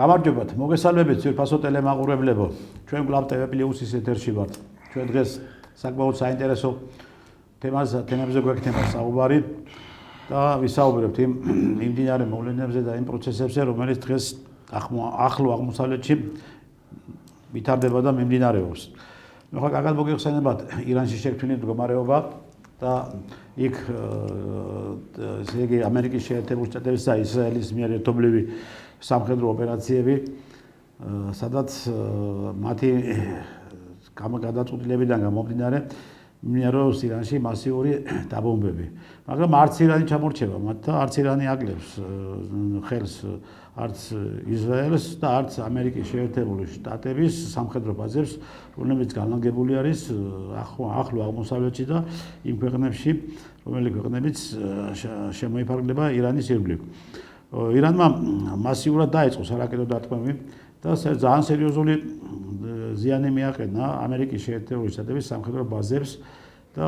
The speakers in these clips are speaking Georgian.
გამარჯობათ, მოგესალმებით ძვირფასო ტელემაყურებლებო. ჩვენ კლავ TV პლუსის ეთერში ვართ. ჩვენ დღეს საკმაოდ საინტერესო თემებზე გვექნება საუბარი და ვისაუბრებთ იმ მიმდინარე მოვლენებზე და იმ პროცესებზე, რომელიც დღეს ახლო აღმოსავლეთში ვითარდება და მიმდინარეობს. მე ხა კარგად მოგეხსენებათ ირანში შექმნილი მდგომარეობა და იქ ესე იგი ამერიკის შეერთებული შტატების და ისრაელის მიერ ერთობლივი სამხედრო ოპერაციები, სადაც მათი გადაწყვეტილებიდან გამომდინარე მინეროს ირანში მასიური დაბომბები. მაგრამ არც ირანი ჩამორჩება მათ და არც ირანი აკლებს ხელს არც ისრაელს და არც ამერიკის შეერთებული შტატების სამხედრო ბაზებს, რომლებიც განლაგებული არის ახლო აღმოსავლეთში და იმ ქვეყნებში, რომელი ქვეყნებიც შემოიფარგლება ირანის ირგვლივ. ირანმა მასიურად დაიწყო სარაკეტო დარტყმები და ძალიან სერიოზული ზიანი მიაყენა ამერიკის შეერთებული შტატების სამხედრო ბაზებს და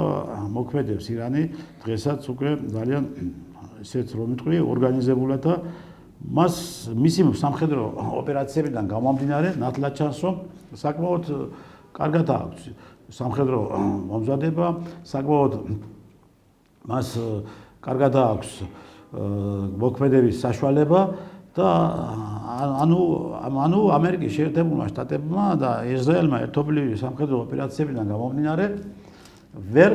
მოქმედებს ირანი დღესაც უკვე ძალიან ისეთ რომ ვიტყვი ორგანიზებულად და მისი სამხედრო ოპერაციებიდან გამომდინარე ნათლად ჩანს რომ საკმაოდ კარგად აქვს სამხედრო მომზადება, საკმაოდ მას კარგად აქვს მოქმედების საშუალება და ანუ ამერიკის შეერთებულმა შტატებმა და ისრაელმა ერთობლივი სამხედრო ოპერაციებიდან გამომდინარე ვერ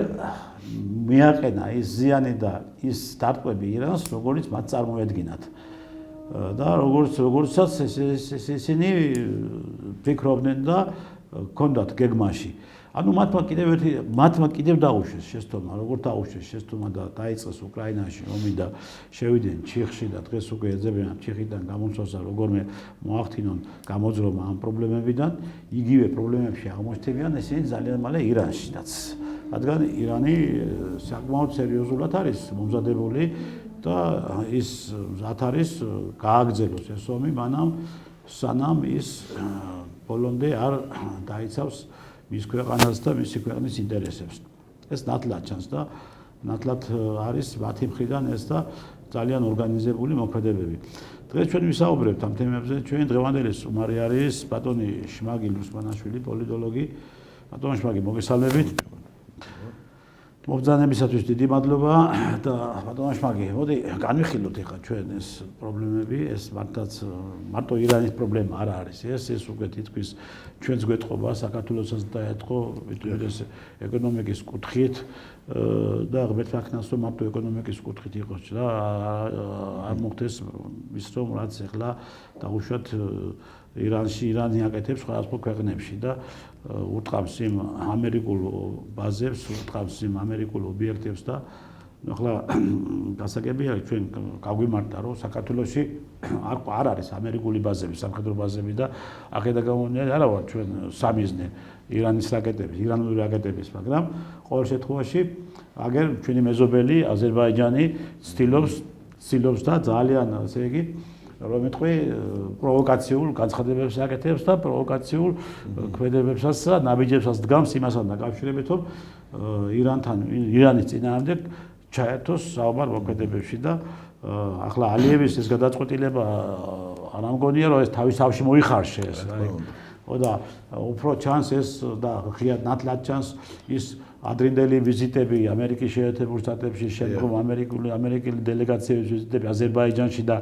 მიაყენა ის ზიანი და ის დარტყმები ირანს, როგორც მათ წარმოედგინათ. და როგორცაც ისინი ფიქრობდნენ და ჰქონდათ გეგმაში. ანუ მათმა კიდევ დაუშვეს შეცდომა, როგორ დაუშვეს შეცდომა და დაიწყეს უკრაინაში ომი და შევიდნენ ჩიხში და დღეს უკვე ეძებენ ჩიხიდან გამოსვლას და როგორმე მოახდინონ გამოძრომა ამ პრობლემებიდან, იგივე პრობლემებში აღმოჩნდებიან ისინი ძალიან მალე ირანშიც. რადგან ირანი საკმაოდ სერიოზულად არის მომზადებული და ის მზად არის გააგრძელოს ეს ომი მანამ სანამ ის ბოლომდე არ დაიცავს მის ქვეყანას და მისი ქვეყნის ინტერესებს. ეს ნათლად ჩანს და ნათლად არის მათი მხრიდან ეს და ძალიან ორგანიზებული მოქმედებები. დღეს ჩვენ ვისაუბრებთ ამ თემებზე. ჩვენი დღევანდელი სტუმარი არის ბატონი შმაგი ლუსმანაშვილი, პოლიტოლოგი. ბატონო შმაგი, მოგესალმებით. მობრძანებისათვის დიდი მადლობა და ბატონო შმაგი, მოდი განვიხილოთ ახლა ჩვენ ეს პრობლემები, ეს მარტო ირანის პრობლემა არ არის, ეს უკვე თითქმის ჩვენს გვეტყობა, საქართველოსაც დაეთყო, ვიდრე ეკონომიკის კუთხით და ღმერთთანაც რომ მარტო ეკონომიკის კუთხით იყოს და არ მოხდეს ის რომ რაც ახლა დაუშვათ ირანი აკეთებს სხვადასხვა ქვეყნებში და უტყავს იმ ამერიკულ ბაზებს, უტყავს იმ ამერიკულ ობიექტებს და ახლა გასაგებია ჩვენ გავგვიმართა რომ საქართველოში არ არის ამერიკული ბაზები, სამხედრო ბაზები და აქედან გამომდინარე არა ვარ ჩვენ სამიზნე ირანის რაკეტების, ირანული რაკეტების, მაგრამ ყოველ შემთხვევაში აგერ ჩვენი მეზობელი აზერბაიჯანი ცდილობს და ძალიან ესე იგი რომ ვიტყვი პროვოკაციულ განცხადებებს აკეთებს და პროვოკაციულ ქმედებებსაც და ნაბიჯებსაც დგამს იმასთან დაკავშირებით რომ ირანის წინააღმდეგ ჩაერთოს საომარ მოქმედებებში და ახლა ალიევის ეს გადაწყვეტილება არ ამგონია რომ ეს თავის თავში მოიხარშე ეს და უფრო ჩანს ეს და ღიად ნათლად ჩანს ის ადრინდელი ვიზიტები ამერიკის შეერთებულ შტატებში, შემდგომ ამერიკული დელეგაციების ვიზიტები აზერბაიჯანში და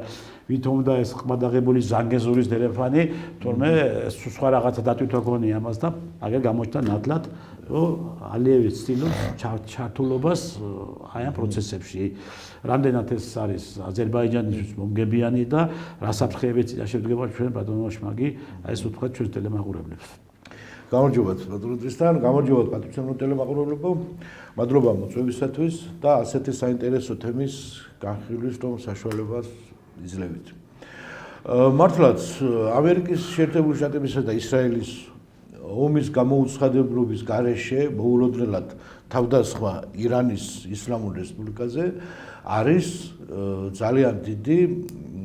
ვითომ და ეს ყმადაღებული ზანგეზურის დერეფანი, თორმე სხვა რაღაცა დატვირთვა გონია ამას და აგერ გამოჩნდა ნათლად, რომ ალიევი ცდილობს ჩართულობას აი ამ პროცესებში. რამდენად ეს არის აზერბაიჯანისთვის მომგებიანი და რა საფრთხეებიც შედგება ჩვენ ბატონო შმაგი, აი ეს უთხრათ ჩვენს ტელემაყურებლებს. გამარჯობათ ბატონო დრისტან, გამარჯობათ პატრიციო ტელემაყურებლებო. მადლობა მოწვევისათვის და ასეთი საინტერესო თემის განხილვის რომ საშუალებას იძლევით. მართლაც ამერიკის შეერთებული შტატებისა და ისრაელის ომის გამოუცხადებლობის გარეშე მოულოდნელად თავდასხმა ირანის ისლამურ რესპუბლიკაზე არის ძალიან დიდი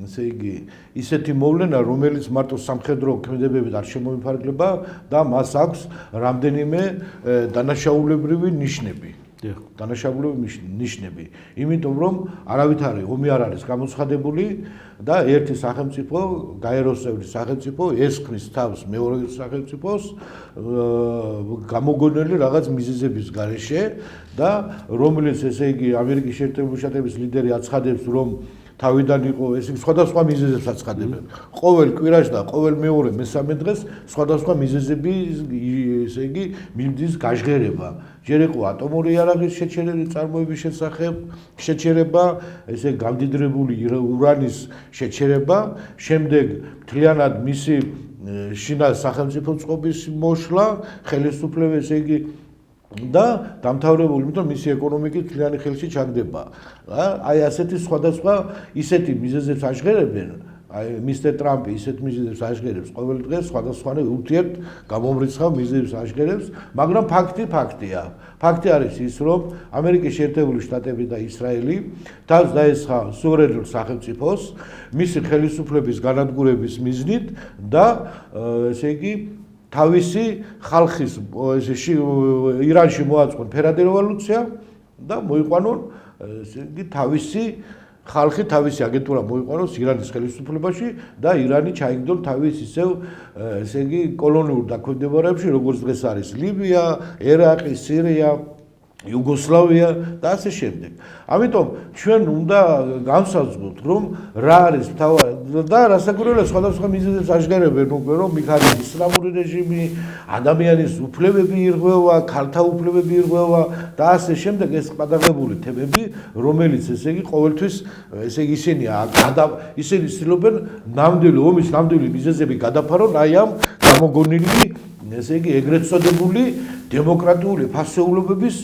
ესე იგი ისეთი მოვლენა, რომელიც მარტო სამხედრო ქმედებებით არ შემოიფარგლება და მას აქვს რამდენიმე დანაშაულებრივი ნიშნები. დანაშაულები ნიშნები. იმიტომ რომ არავითარი ომი არ არის გამოცხადებული და ერთი სახელმწიფო, გაეროს წევრი სახელმწიფო ესხმის თავს მეორე სახელმწიფოს გამოგონილი რაღაც მიზეზების გარეშე და რომელიც ესე იგი ამერიკის შეერთებული შტატების ლიდერი აცხადებს რომ თავიდან იყო ესე სხვადასხვა მიზეზებს აცხადებენ. ყოველ კვირაში და ყოველ მეორე მესამე დღეს სხვადასხვა მიზეზები ესე იგი მიმდის გაჟღერება. ჯერ იყო ატომური იარაღის წარმოების შესახებ შეჩერება, ესე გამდიდრებული ურანის შეჩერება, შემდეგ მთლიანად მისი შინაგან სახელმწიფო წყობის მოშლა, ხელისუფლება ესე იგი და დამთავრებული, იმიტომ მისი ეკონომიკის მთლიანი ხელში ჩაგდება. აი ასეთი სხვადასხვა ისეთი მიზეზებს აღღერებენ, აი მისტერ ტრამპი ისეთ მიზეზებს აღღერებს ყოველ დღეს სხვადასხვა ურთიერთ გამომრიცხავ მიზეზებს აღღერებს, მაგრამ ფაქტია. ფაქტი არის ის, რომ ამერიკის შეერთებული შტატები და ისრაელი თავს დაესხა სუვერენულ სახელმწიფოს მისი ხელისუფლების განადგურების მიზნით და ესე იგი თავისი ხალხის ირანში მოაწყონ ფერადი რევოლუცია და მოიყვანონ ესე იგი თავისი ხალხი თავისი აგენტურა მოიყვანოს ირანის ხელისუფლებაში და ირანი ჩაიგდონ თავის ისევ ესე იგი კოლონიურ დაქვემდებარებაში როგორც დღეს არის ლიბია, ერაყი, სირია, იუგოსლავია და ასე შემდეგ. ამიტომ ჩვენ უნდა განსაზღვროთ რომ რა არის და რასაკვირველია სხვადასხვა მიზეზებს აღგერებენ უკვე რომ იქ არის ისლამური რეჟიმი, ადამიანის უფლებები ირღვევა, ქალთა უფლებები ირღვევა და ასე შემდეგ ეს ყადაღებული თემები რომელიც ესე იგი ყოველთვის ესე იგი ისინი ცდილობენ ომის ნამდვილი მიზეზები გადაფარონ აი ამ გამოგონილი ესე იგი ეგრეთ წოდებული დემოკრატიული ფასეულობების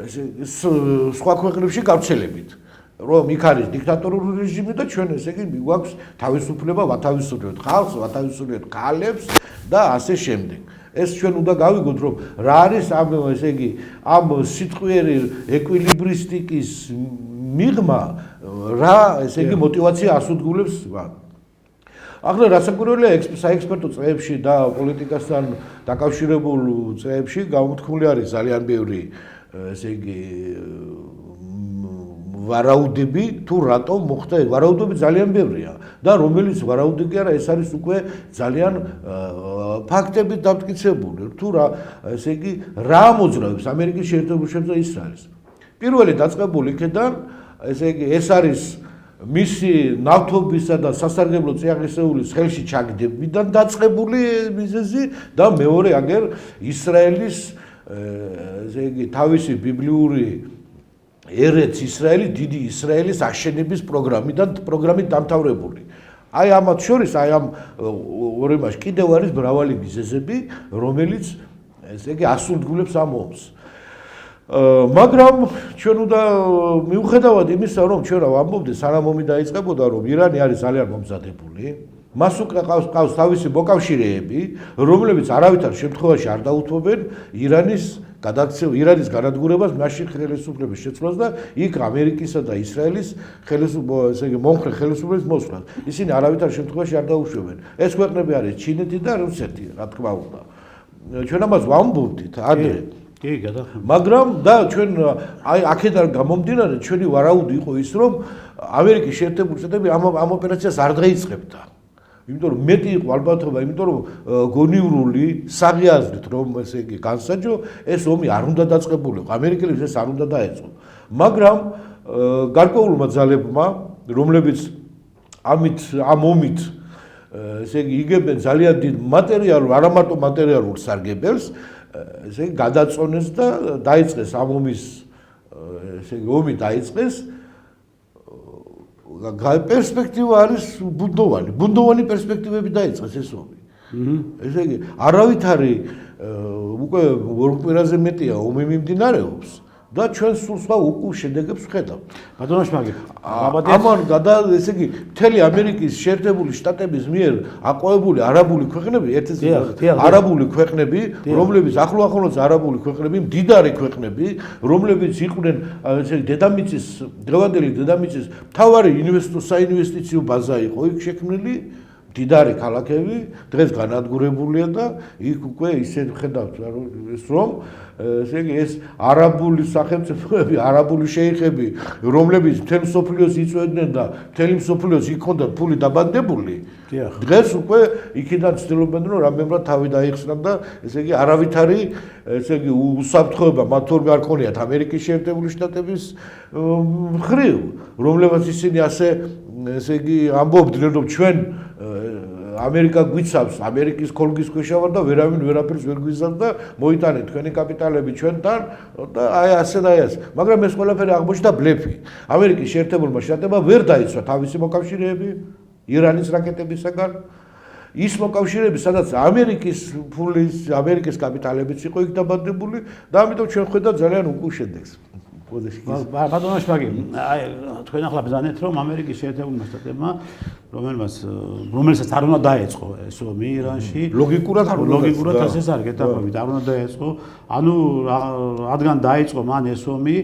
სხვა ქვეყნებში გავრცელებით. რომ იქ არის დიქტატორული რეჟიმი და ჩვენ ესე იგი გვაქვს თავისუფლება, ვათავისუფლებთ ხალხს, ვათავისუფლებთ ქალებს და ასე შემდეგ. ეს ჩვენ უნდა გავიგოთ რომ რა არის ამ ესე იგი ამ სიტყვიერი ეკვილიბრისტიკის მიღმა, რა ესე იგი мотивация ასუდგულებს ახლა რასაკვირველია საექსპერტო წრეებში და პოლიტიკასთან დაკავშირებულ წრეებში გამოთქმული არის ძალიან ბევრი ესე იგი ვარაუდები თუ რატომ მოხდა ვარაუდები ძალიან ბევრია და რომელიც ვარაუდი არა ეს არის უკვე ძალიან ფაქტებით დამტკიცებული თუ რა ესე იგი რა მოძრაობს ამერიკის შეერთებული შტატები და ისრაელის პირველი დაწყებული იქიდან ესე იგი ეს არის მისი ნავთობისა და სასარგებლო წიაღისეულის ხელში ჩაგდებიდან დაწყებული მიზეზი და მეორე აგერ ისრაელის ესე იგი თავისი ბიბლიური ერეთ ისრაელი დიდი ისრაელის აშენების პროგრამით დამთავრებული. აი ამათ შორის აი ამ ორ იმაში კიდევ არის მრავალი მიზეზები, რომელიც ესე იგი ასრულებს ამ ომს. მაგრამ ჩვენ უნდა მიუხედავად იმისა, რომ ჩვენ ვამბობდით სანამ ომი დაიწყებოდა, რომ ირანი არის ძალიან მომზადებული, მას უკვე ყავს თავისი მოკავშირეები, რომლებიც არავითარ შემთხვევაში არ დაუთმობენ ირანის განადგურებას, მასში ხელისუფლების შეცვლას და იქ ამერიკისა და ისრაელის ესე იგი მომხრე ხელისუფლების მოსვლას. ისინი არავითარ შემთხვევაში არ დაუშვებენ. ეს ქვეყნები არის ჩინეთი და რუსეთი, რა თქმა უნდა. ჩვენ ამას ვამბობდით ადრე. მაგრამ და ჩვენ აი აქედან გამომდინარე ჩვენი ვარაუდი იყო ის რომ ამერიკის შეერთებული შტატები ამ ოპერაციას არ დაიწყებდა. იმიტომ რომ მეტი იყო ალბათობა, იმიტომ რომ გონივრული საღიაზრით რომ ესე იგი განსაჯო ეს ომი არ უნდა დაწყებულიყო. ამერიკელებს ეს არ უნდა დაეწყო. მაგრამ გარკვეულმა ძალებმა, რომლებიც ამ ომით ესე იგი იგებენ ძალიან დიდ მატერიალურ, არა მარტო მატერიალურ სარგებელს, ესე იგი გადაწონეს და დაიწყეს ამ ომის ესე იგი ომი დაიწყეს პერსპექტივა არის ბუნდოვანი პერსპექტივები დაიწყეს ეს ომი. ესე იგი არავითარი უკვე ორ კვირაზე მეტია ომი მიმდინარეობს და ჩვენ სულ სხვა უკულ შედეგებს ვხედავთ. ბატონო შმაგი, ამან ესე იგი მთელი ამერიკის შეერთებული შტატების მიერ აყვავებული არაბული ქვეყნები, არაბული ქვეყნები, რომლებიც ახლო-ახლოს არაბული ქვეყნები, მდიდარი ქვეყნები, რომლებიც იყვნენ ესე იგი დღევანდელი დედამიწის მთავარი საინვესტიციო ბაზა იყო იქ შექმნილი, მდიდარი ქალაქები დღეს განადგურებულია და იქ უკვე ისე ხედავთ რომ ესე იგი ეს არაბული სახელმწიფოები, არაბული შეიხები, რომლებიც მთელ მსოფლიოს იწვევდნენ და მთელი მსოფლიოს იქ ჰქონდათ ფული დაბანდებული, დღეს უკვე იქიდან ცდილობენ რომ რამდენიმე თავი დაიხსნან და ესე იგი არავითარი ესე იგი უსაფრთხოება მათ თორმე არ ქონიათ ამერიკის შეერთებული შტატების მხრივ, რომლებაც ისინი ესე იგი ამბობდნენ რომ ჩვენ ამერიკა გვიცავს, ამერიკის ქოლგის ქვეშ ვარ და ვერავინ ვერაფერს ვერ გვიზამს და მოიტანეთ თქვენი კაპიტალები ჩვენთან და აი ასე და ეს. მაგრამ ეს ყველაფერი აღმოჩნდა ბლეფი. ამერიკის შეერთებულმა შტატებმა ვერ დაიცვა თავისი მოკავშირეები ირანის რაკეტებისაგან. ის მოკავშირეები, სადაც ამერიკის ფულის, ამერიკის კაპიტალებიც იყო იქ დაბადებული და ამიტომ ჩვენ ხედავთ ძალიან უკულ შედეგს. ბატონო შმაგი, აი თქვენ ახლა ბრძანეთ რომ ამერიკის შეერთებულმა შტატებმა რომელსაც არ უნდა დაეწყო ეს ომი ირანში ლოგიკურად ასე ეს არის გეტყვით არ უნდა დაეწყო ანუ რადგან დაიწყო მან ეს ომი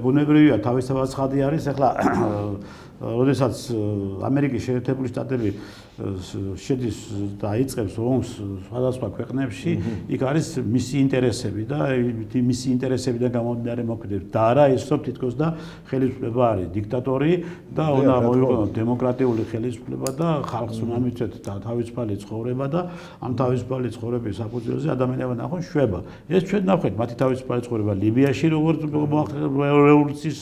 ბუნებრივია თავისთავად ცხადი არის ახლა როდესაც ამერიკის შეერთებული შტატები შედის და იწყებს ომს სხვადასხვა ქვეყნებში იქ არის მისი ინტერესები და მისი ინტერესებიდან გამომდინარე მოქმედებს და არა ის რომ თითქოს და ხელისუფლება არის დიქტატორი და უნდა მოიყენოს დემოკრატიული ხელისუფლება და ხალხს უნდა მიცეთ თავისუფალი ცხოვრება და ამ თავისუფალი ცხოვრების საფუძველზე ადამიანებმა ნახონ შვება ეს ჩვენ ნახეთ მათი თავისუფალი ცხოვრება ლიბიაში როგორც რევოლუციის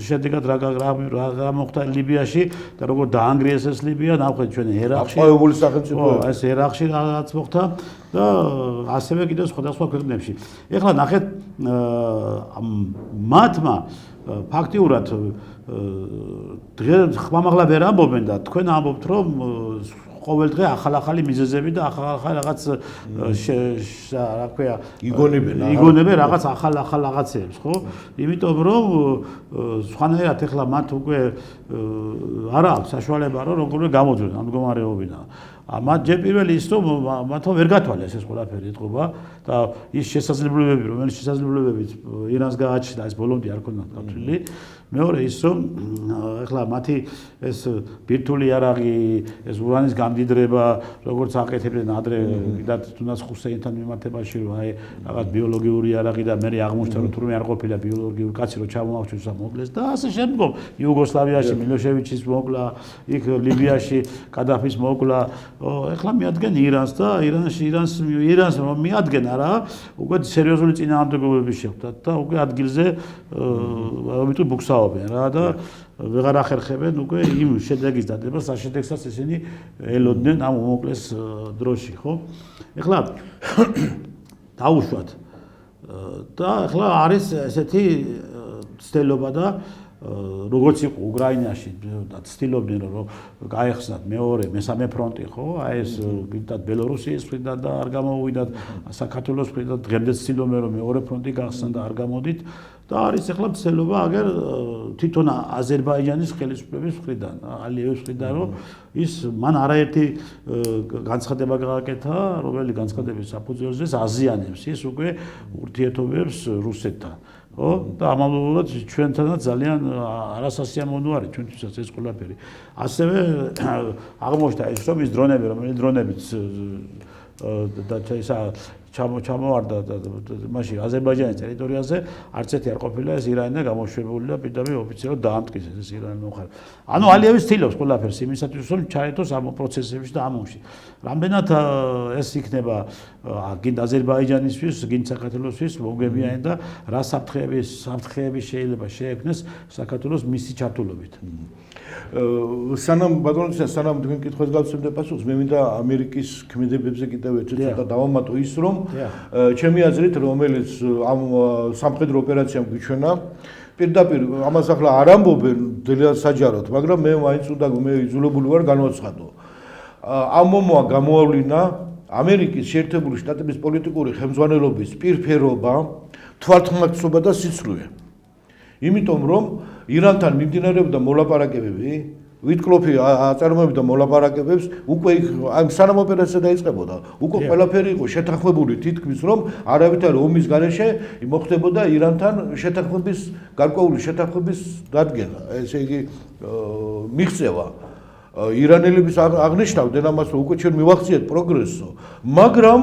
შედეგად რა მოხდა ლიბიაში და როგორ დაანგრიეს ეს ლიბია ნახეთ ჩვენ ერაყში აყვავებული სახელმწიფოები ეს ერაყში რაც მოხდა და ასევე კიდევ სხვადასხვა ქვეყნებში ეხლა ნახეთ მათმა ფაქტიურად დღეს ხმამაღლა ვერ ამბობენ და თქვენ ამბობთ რომ ყოველ დღე ახალ-ახალი მიზეზები და ახალ-ახალი რაღაც რა ქვია იგონებენ რაღაც ახალ-ახალ რაღაცებს, ხო? იმიტომ რომ სხვანაირად ეხლა მათ უკვე არ აქვს საშუალება რომ როგორ გამოძვენ ამ მდგომარეობიდან. მათ ჯერ პირველი ის რომ მათო ვერ გათვალეს ეს ყველაფერი ეთყობა და ის შესაძლებლობები რომელიც შესაძლებლობებით ირანს გააჩნდა ეს ბოლომდე არ ქონდათ გათვლილი მეორე ის რომ ეხლა მათი ეს ბირთვული იარაღი ეს ურანის გამდიდრება როგორც აკეთებდნენ ადრე კიდათ თუნდაც ხუსეინთან მიმართებაში რომ აი რაღაც ბიოლოგიური იარაღი და მე აღმოჩნდა რომ თურმე არ ყოფილა ბიოლოგიური კაცი რომ ჩამოახჩეს და მოკლეს და ასე შემდგომ იუგოსლავიაში მილოშევიჩის მოკლა იქ ლიბიაში კადაფის მოკლა ეხლა მიადგენ ირანს და ირანს რომ მიადგენ არა უკვე სერიოზული წინააღმდეგობები შეხვდათ და უკვე ადგილზე ამიტომ ბუქსაობენ რა და ვეღარ ახერხებენ უკვე იმ შედეგის დადებას საშედეგსაც ისინი ელოდნენ ამ უმოკლეს დროში ხო ეხლა დაუშვათ და ეხლა არის ესეთი ცდელობა და როგორც იყო უკრაინაში ცდილობდნენ რომ გაეხსნათ მეორე მესამე ფრონტი ხო აი ეს კიდათ ბელორუსიის მხრიდან და არ გამოვიდათ საქართველოს მხრიდან დღემდე ცდილობდნენ რომ მეორე ფრონტი გახსნათ და არ გამოდით და არის ახლა ცდილობა აგერ თვითონ აზერბაიჯანის ხელისუფლების მხრიდან ალიევის მხრიდან რომ ის მან არაერთი განცხადება გააკეთა რომელი განცხადების საფუძველზე აზიანებს ის უკვე ურთიერთობებს რუსეთთან ხო და ამავდროულად ჩვენთანაც ძალიან არასასიამოვნო არის ჩვენთვისაც ეს ყველაფერი ასევე აღმოჩნდა ის რომ ის დრონები რომელიც დრონებიც და ისა ჩამოვარდა მაშინ აზერბაიჯანის ტერიტორიაზე არც ერთი არ ყოფილა ეს ირანიდან გამოშვებული და პირდაპირ ოფიციალურად დაამტკიცეს ეს ირანის მომხარე. ანუ ალიევი ცდილობს ყველაფერს იმისათვის რომ ჩაერთოს ამ პროცესებში და ამ ომში. რამდენად ეს იქნება გინდ აზერბაიჯანისთვის, გინდ საქართველოსთვის მოგებიანი და რა საფრთხეები შეიძლება შეექმნეს საქართველოს მისი ჩართულობით. სანამ ბატონო სანამ თქვენ კითხვას გავცემდე პასუხს მე მინდა ამერიკის ქმედებებზე კიდევ ერთი ცოტა დავამატო ის რომ ჩემი აზრით რომელიც ამ სამხედრო ოპერაციამ გვიჩვენა პირდაპირ ამას ახლა არ ამბობენ ძალიან საჯაროდ მაგრამ მე მაინც უნდა მე იძულებული ვარ განვაცხადო ამ ომმა გამოავლინა ამერიკის შეერთებული შტატების პოლიტიკური ხელმძღვანელობის პირფერობა თვალთმაცობა და სიცრუე იმიტომ რომ ირანთან მიმდინარეობდა მოლაპარაკებები ვითკლოფი აწარმოებდა მოლაპარაკებებს უკვე ამ სანამ ოპერაცია დაიწყებოდა უკვე ყველაფერი იყო შეთანხმებული თითქმის რომ არავითარი ომის გარეშე მოხდებოდა ირანთან გარკვეული შეთანხმების დადგენა ესე იგი მიღწევა ირანელების აღნიშნავდნენ ამას, რომ უკვე ჩვენ მივახციეთ პროგრესო, მაგრამ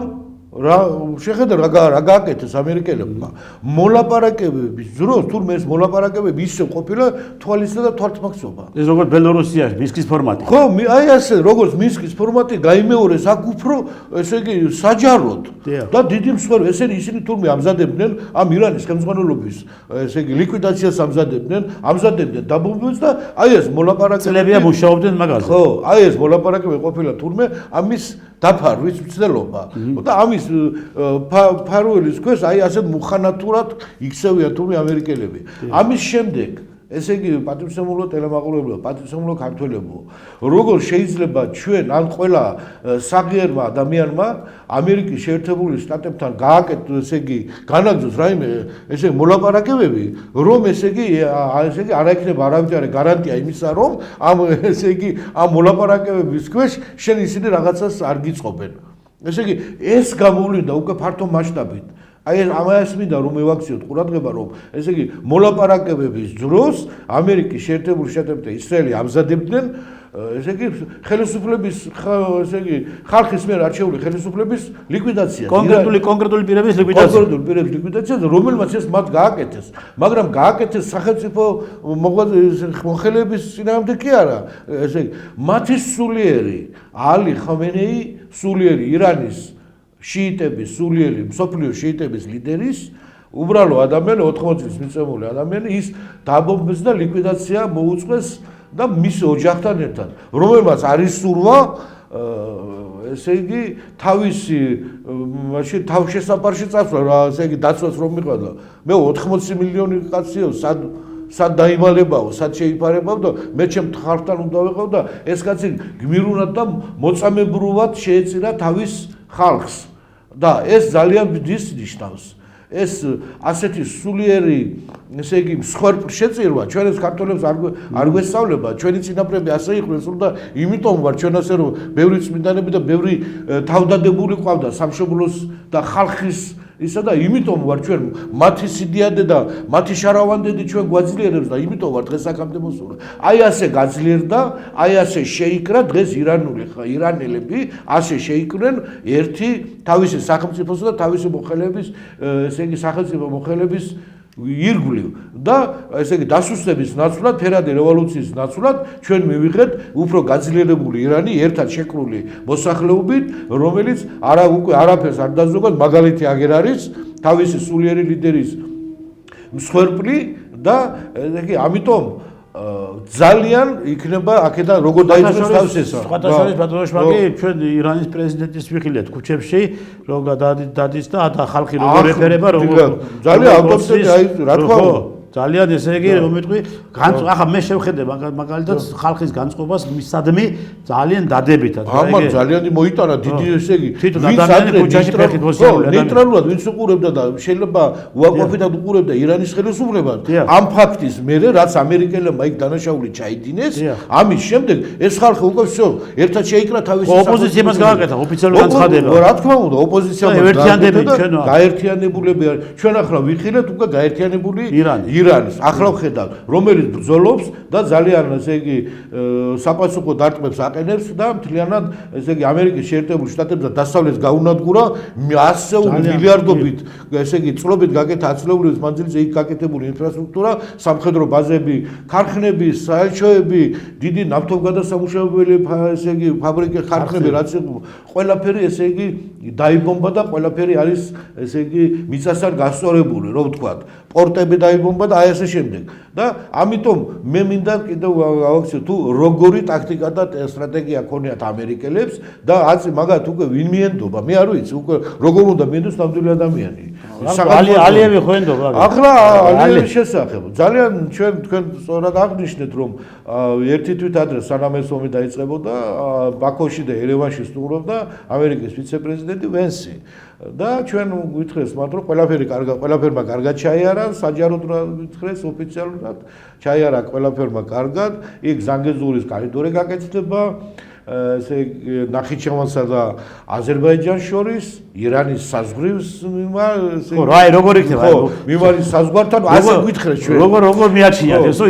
შეხედა რა გააკეთეს ამერიკელებმა მოლაპარაკებების დროს თურმე ეს მოლაპარაკებები ისე ყოფილა თვალისა და თვალთმაქცობა ეს როგორც ბელორუსიაში მინსკის ფორმატი ხო აი ასე როგორც მინსკის ფორმატი გაიმეორეს აქ უფრო ესე იგი საჯაროდ და დიდი მსხვერპლი ისინი თურმე ამზადებდნენ ამ ირანის ხელმძღვანელობის ესე იგი ლიკვიდაციას ამზადებდნენ დაბომბვას და აი ეს მოლაპარაკებები წლებია მუშაობდნენ მაგაზე ხო აი ეს მოლაპარაკებები ყოფილა თურმე ამის დაფარვის მცდელობა და ამის ფარუელის ქვეშ აი ასე მუხანათურად იქცევიან თურმე ამერიკელები ამის შემდეგ ესე იგი პატრიოტულო ტელემაყურებელო პატრიოტულო ქართველებო როგორ შეიძლება ჩვენ ან ყველა საგიერმა ადამიანმა ამერიკის შეერთებული შტატებთან გააკეთოს ესე იგი განაგრძოს რაიმე ესე მოლაპარაკებები რომ ესე იგი არ ექნება არავითარი გარანტია იმისა რომ ამ ესე იგი ამ მოლაპარაკებების ქვეშ შენ ისინი რაღაცას არ გიწყობენ ესე იგი ეს გამოვლინდა უკვე ფართო მასშტაბით აი ამას მინდა რომ მევაქციოთ ყურადღება რომ ესე იგი მოლაპარაკებების დროს ამერიკის შეერთებული შტატები და ისრაელი ამზადებდნენ ესე იგი ხელისუფლების ესე იგი ხალხის მიერ არჩეული ხელისუფლების ლიკვიდაციას კონკრეტული პირების ლიკვიდაციას რომელმაც ეს მათ გააკეთეს მაგრამ გააკეთეს სახელმწიფო მოხელეების წინააღმდეგ კი არა ესე იგი მათი სულიერი ალი ხამენეი სულიერი ირანის შიიტების სულიერი მსოფლიო შიიტების ლიდერის უბრალო ადამიანი 80 წლის მიწვეული ადამიანი ის დაბომბეს და ლიკვიდაცია მოუწყვეს და მის ოჯახთან ერთად რომელმაც არის სურვა ესე იგი თავისი მაშინ თავშესაფარში წასვლა რა ესე იგი დაცვას რომ მიყვადა მე 80 მილიონი კაციო სად დაიმალებაო, სად შეიფარებაო და მე ჩემ ხალხთან უნდა ვიყავ და ეს კაცი გმირულად და მოწამებრულად შეეწირა თავის ხალხს და ეს ძალიან დიდს ნიშნავს. ეს ასეთი სულიერი, ესე იგი, მსხვერპლ შეწირვა ჩვენს ქართველებს არ გვესწავლება, ჩვენი წინაპრები ასე იყვნენ, და იმიტომ ვარ ჩვენ ასე რომ ბევრი წმინდანები და ბევრი თავდადებული ყავდა სამშობლოს და ხალხის ისა და იმიტომ ვარ ჩვენ მათი სიდიადე და მათი შარავანდედი ჩვენ გვაძლიერებს და იმიტომ ვარ დღეს აქამდე მოსული. აი ასე გაძლიერდა, აი ასე შეიკრა დღეს ირანელები, ასე შეიკრნენ ერთი თავისი სახელმწიფოსა და თავისი მოხელეების, ესე იგი სახელმწიფო მოხელეების ირგვლივ და ესე იგი დასუსტების ნაცვლად, ფერადი რევოლუციის ნაცვლად ჩვენ მივიღეთ უფრო გაძლიერებული ირანი ერთად შეკრული მოსახლეობით, რომელიც უკვე არაფერს არ დაძოგოთ, მაგალითი აგერ არის თავისი სულიერი ლიდერის მსხვერპლი და ესე ამიტომ ძალიან იქნება აქედან როგორ დაიწყოს თავის ესა. სხვადასხვა ბატონიშმაკი ჩვენ ირანის პრეზიდენტის ვიხილეთ ქუჩებში, რომ დადის და ხალხი როგორ ეფერება, როგორ ძალიან ავტორიტეტი აი რა თქმა უნდა ძალიან ესე იგი რომ მეტყვი ახლა მე შევხედე მაგალითად ხალხის განწყობას მისადმი ძალიან დადებითად ამან ძალიან მოიტანა დიდი ესე იგი თვითონ ადამიანი ქუჩაში ფეხით მოსიარულე ნეიტრალურად ვინც უყურებდა და შეიძლება უარყოფითად უყურებდა ირანის ხელისუფლებას ამ ფაქტის მერე რაც ამერიკელებმა იქ დანაშაული ჩაიდინეს ამის შემდეგ ეს ხალხი უკვე всё ერთად შეიკრა თავისი ოპოზიციამ გააკეთა ოფიციალური განცხადება რა თქმა უნდა ოპოზიციამ გაერთიანებულები ჩვენ ახლა ვიხილეთ უკვე გაერთიანებული ირანის ახლა ვხედავთ რომელიც ბრძოლობს და ძალიან ესე იგი საპასუხო დარტყმებს აყენებს და მთლიანად ესე იგი ამერიკის შეერთებულ შტატებს და დასავლეთს გაუნადგურა ასეული მილიარდობით ესე იგი წლობით გაკეთა აცლეულების მანძილზე იქ გაკეთებული ინფრასტრუქტურა სამხედრო ბაზები ქარხნები საელჩოები დიდი ნავთობგადასამუშავებელი ესე იგი ფაბრიკები ქარხნები რაც ყველაფერი ესე იგი დაიბომბა და ყველაფერი არის ესე იგი მიწასთან გასწორებული რომ ვთქვათ პორტები დაიბომბა და აი ასე შემდეგ და ამიტომ მე მინდა კიდევ გავაქციო თუ როგორი ტაქტიკა და სტრატეგია ქონიათ ამერიკელებს და აცი მაგათ უკვე ვინ მიენდობა მე არ ვიცი უკვე როგორ უნდა მიენდოს ნამდვილი ადამიანი ალიევი ხო ენდობა ახლა ალიევის შესახებ ძალიან თქვენ სწორად აღნიშნეთ რომ ერთი თვით ადრე სანამ ეს ომი დაიწყებოდა ბაქოში და ერევანში სტუმრობდა ამერიკის ვიცე-პრეზიდენტი ვენსი და ჩვენ გითხრეს მათ რომ ყველაფერმა კარგად ჩაიარა, საჯაროდ გითხრეს ოფიციალურად ჩაიარა ყველაფერმა კარგად, იქ ზანგეზურის კორიდორი გაკეთდება, ესე ნახიჩევანსა და აზერბაიჯანს შორის, ირანის საზღვრის ხო, რა როგორ იქნება? მიმარის საზღვართან ასე გითხრეს ჩვენ. როგორ მიაჩნიათ ესო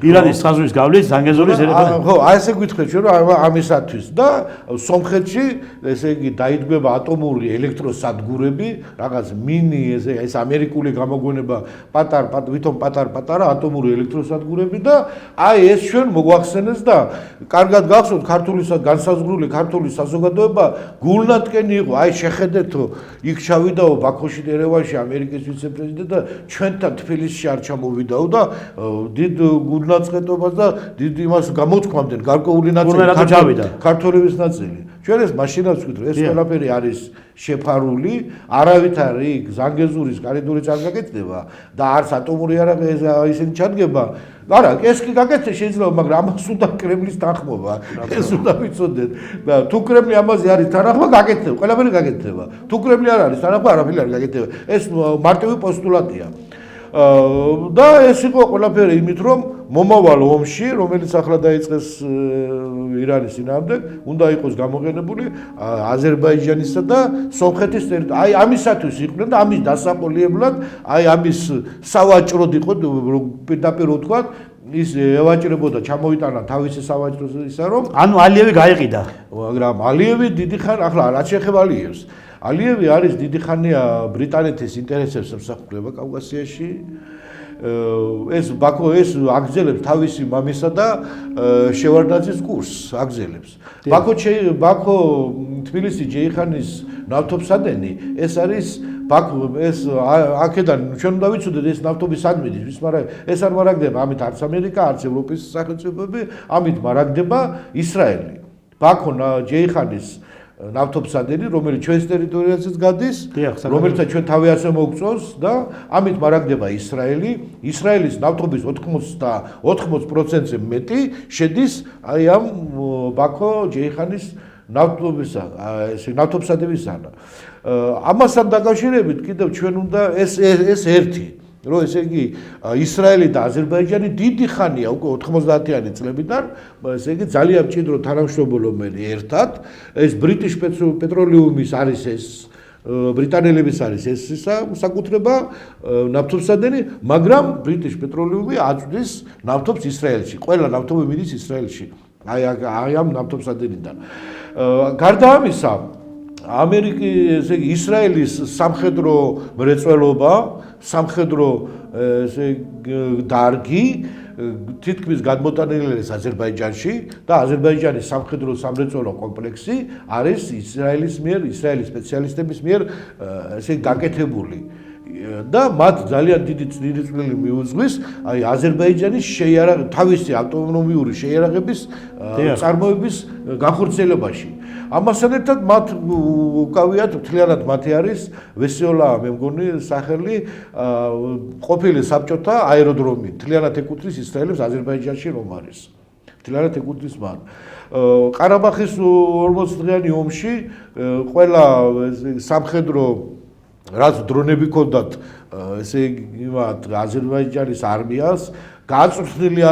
ირანის საზღვრის გავლით ზანგეზურის ეროვნულ? ხო, ასე გითხრეს ჩვენ რომ ამისათვის და სომხეთში ესე იგი დაიდგება ატომური ელექტროსადგურები, რაღაც მინი ეს ამერიკული გამოგვენება პატარ-პატარა ატომური ელექტროსადგურები და აი ეს ჩვენ მოგვახსენეს და კარგად გახსოვთ განსაზღვრული ქართული საზოგადოება გულნატკენი იყო, აი შეხედეთო, იქ ჩავიდაო ბაქოში და ერევანში ამერიკის ვიცე-პრეზიდენტი და ჩვენთან თბილისში არ ჩამოვიდაო და დიდ გულნაწყეტობას და დიდ იმას გამოთქვამდნენ გარკვეული ნაწილი ქართველების ნაწილი. ჩვენ ეს მაშინაც ვთქვით, ეს ყველაფერი არის შეფარული, არავითარი იქ ზანგეზურის კორიდორი არ გაკეთდება და არც ატომური ისინი ჩადგება. არა, ეს კი გაკეთდეს შეიძლება, მაგრამ ამას უნდა კრემლის თანხმობა. ეს უნდა ვიცოდეთ და თუ კრემლი ამაზე არის თანახმა, გაკეთდება, ყველაფერი გაკეთდება. თუ კრემლი არ არის თანახმა, არაფერი არ გაკეთდება. ეს მარტივი პოსტულატია. და ეს იყო ყველაფერი იმით, რომ მომავალ ომში, რომელიც ახლა დაიწყეს ირანის წინააღმდეგ, უნდა იყოს გამოყენებული აზერბაიჯანისა და სომხეთის ტერიტორია. აი ამისათვის იყვნენ და ამის დასაყოლებლად, აი ამის სავაჭროდ იყო პირდაპირ ვთქვათ, ის ევაჭრებოდა, ჩამოიტანა თავისი სავაჭრო ისა რომ ანუ ალიევი გაიყიდა. მაგრამ ალიევი დიდი ხანი ახლა რაც შეეხება ალიევს. ალიევი არის დიდი ხანია ბრიტანეთის ინტერესებს ემსახურება კავკასიაში. ეს ბაქო ეს აგზელებს თავისი მამისა და შევარდნაძის კურსს აგზელებს. ბაქო თბილისი ჯეიხანის ნავთობსადენი ეს არის ეს აქედან ჩვენ უნდა ვიცოდეთ ეს ნავთობის ადმინის მაგრამ ეს არ მარაგდება ამით არც ამერიკა არც ევროპის სახელმწიფოები ამით მარაგდება ისრაელი. ბაქო ჯეიხანის ნავთობსადენი, რომელიც ჩვენს ტერიტორიაზეც გადის, რომელსაც ჩვენ თავი ასე მოგწონს და ამით მარაგდება ისრაელი. ისრაელის ნავთობის 80%-ზე მეტი შედის აი ამ ბაქო ჯეიხანის ნავთობსადებისგან. ამასთან დაკავშირებით კიდევ ჩვენ უნდა ეს ერთი რომ ესე იგი ისრაელი და აზერბაიჯანი დიდი ხანია უკვე 90-იანი წლებიდან ესე იგი ძალიან მჭიდრო თანამშრომლობენ ერთად ეს ბრიტიშ პეტროლიუმის არის ეს ბრიტანელების არის ეს საკუთრება ნავთობსადენი მაგრამ ბრიტიშ პეტროლიუმი აწვდის ნავთობს ისრაელში ყველა ნავთობი მიდის ისრაელში აი ამ ნავთობსადენიდან გარდა ამისა ამერიკის ესე იგი ისრაელის სამხედრო მრეწველობა სამხედრო ესე დარგი თითქმის გადმოტანილი არის აზერბაიჯანში და აზერბაიჯანის სამხედრო სამრეწველო კომპლექსი არის ისრაელის სპეციალისტების მიერ ესე გაკეთებული და მათ ძალიან დიდი წვლილი მიუძღვის აი აზერბაიჯანის თავისი ავტონომიური შეიარაღების წარმოების განხორციელებაში. ამასთან ერთად მათ უკავიათ მთლიანად მათი არის ვესიოლა მე მგონი სახელი ყოფილი საბჭოთა აეროდრომი მთლიანად ეკუთვნის ისრაელს აზერბაიჯანში რომ არის მთლიანად ეკუთვნის მათ ყარაბაღის 40 დღიანი ომში ყველა სამხედრო რაც დრონები ქონდათ ესე იგი აზერბაიჯანის არმიას გაწვრთნილი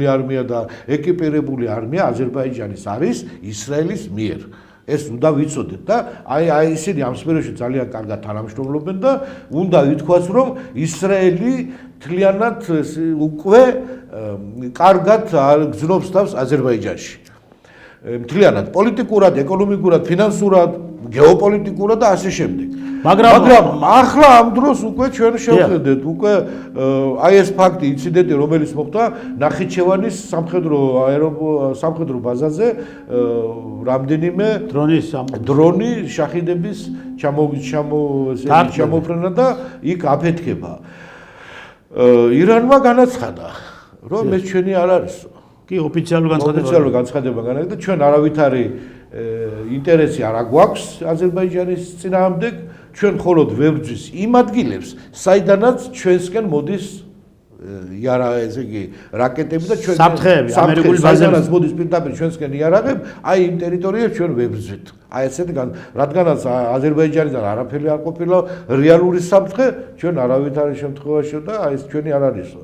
არმია და ეკიპირებული არმია აზერბაიჯანის არის ისრაელის მიერ. ეს უნდა ვიცოდეთ და აი ისინი ამ სფეროში ძალიან კარგად თანამშრომლობენ და უნდა ითქვას რომ ისრაელი მთლიანად უკვე კარგად გზნობს თავს აზერბაიჯანში. მთლიანად პოლიტიკურად, ეკონომიკურად, ფინანსურად, გეოპოლიტიკურად და ასე შემდეგ. მაგრამ ახლა ამ დროს უკვე ჩვენ შევხედეთ უკვე აი ეს ფაქტი ინციდენტი რომელიც მოხდა ნახიჩევანის სამხედრო ბაზაზე რამდენიმე დრონი შაჰიდების ჩამოფრენა და იქ აფეთქება. ირანმა განაცხადა რომ ეს ჩვენი არ არისო. კი ოფიციალური განცხადება განაგდა ჩვენ არავითარი ინტერესი არ აგვაქვს აზერბაიჯანის წინააღმდეგ ჩვენ მხოლოდ ვებრძვის იმ ადგილებს საიდანაც ჩვენსკენ მოდის იარა ესე იგი რაკეტები და ჩვენ საფრთხეები ამერიკული ბაზებიდან მოდის პირდაპირ ჩვენსკენ იარაღები, აი იმ ტერიტორიებს ჩვენ ვებრძვით. აი ესეთი რადგანაც აზერბაიჯანიდან არაფერი არ ყოფილა რეალური საფრთხე, ჩვენ არავითარი შემთხვევაში და აი ეს ჩვენი არ არისო.